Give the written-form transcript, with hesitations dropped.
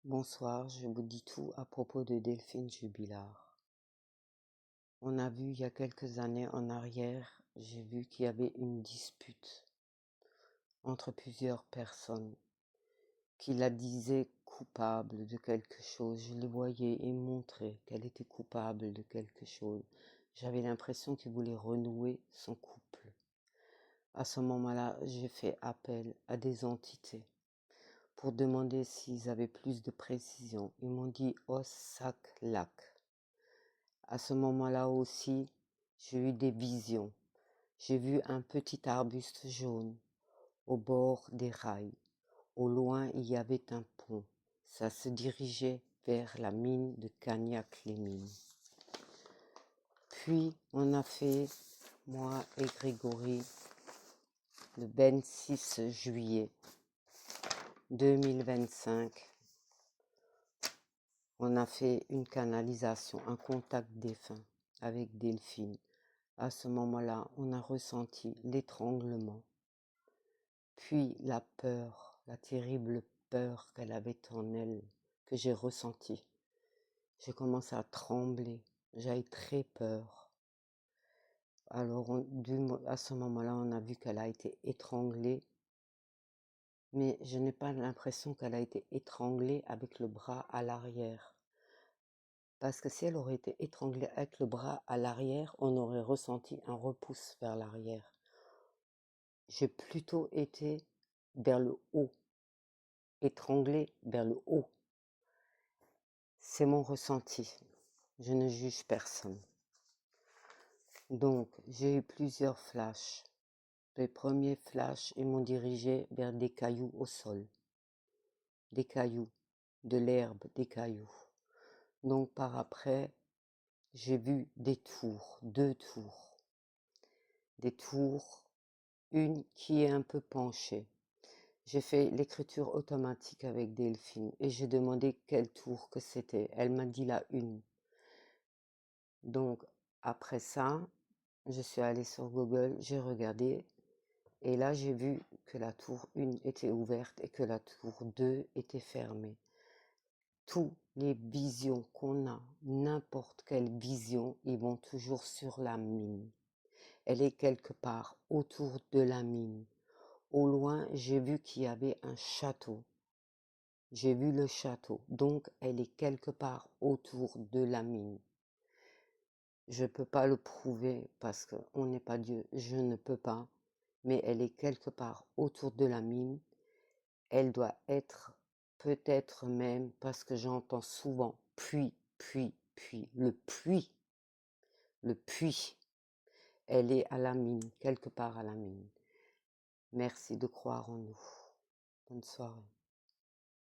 Bonsoir, je vous dis tout à propos de Delphine Jubilard. On a vu il y a quelques années en arrière, j'ai vu qu'il y avait une dispute entre plusieurs personnes qui la disaient coupable de quelque chose. Je les voyais et montrer qu'elle était coupable de quelque chose. J'avais l'impression qu'il voulait renouer son couple. À ce moment-là, j'ai fait appel à des entités pour demander s'ils avaient plus de précision. Ils m'ont dit Ossak-Lak. À ce moment-là aussi, j'ai eu des visions. J'ai vu un petit arbuste jaune au bord des rails. Au loin, il y avait un pont. Ça se dirigeait vers la mine de Cagnac-les-Mines. Puis, on a fait, moi et Grégory, le 26 juillet 2025, on a fait une canalisation, un contact défunt avec Delphine. À ce moment-là, on a ressenti l'étranglement, puis la peur, la terrible peur qu'elle avait en elle, que j'ai ressentie. J'ai commencé à trembler, j'avais très peur. Alors, à ce moment-là, on a vu qu'elle a été étranglée, mais je n'ai pas l'impression qu'elle a été étranglée avec le bras à l'arrière. Parce que si elle aurait été étranglée avec le bras à l'arrière, on aurait ressenti un repousse vers l'arrière. J'ai plutôt été vers le haut, étranglée vers le haut. C'est mon ressenti. Je ne juge personne. Donc, j'ai eu plusieurs flashs. Les premiers flashs, ils m'ont dirigé vers des cailloux au sol. Des cailloux, de l'herbe, des cailloux. Donc, par après, j'ai vu des tours, 2 tours. Des tours, une qui est un peu penchée. J'ai fait l'écriture automatique avec Delphine et j'ai demandé quel tour que c'était. Elle m'a dit la une. Donc, après ça, je suis allée sur Google, j'ai regardé et là, j'ai vu que la tour 1 était ouverte et que la tour 2 était fermée. Tous les visions qu'on a, n'importe quelle vision, ils vont toujours sur la mine. Elle est quelque part autour de la mine. Au loin, j'ai vu qu'il y avait un château. J'ai vu le château, donc elle est quelque part autour de la mine. Je ne peux pas le prouver parce qu'on n'est pas Dieu, je ne peux pas, mais elle est quelque part autour de la mine. Elle doit être peut-être même, parce que j'entends souvent puits, le puits, elle est à la mine, quelque part à la mine. Merci de croire en nous. Bonne soirée.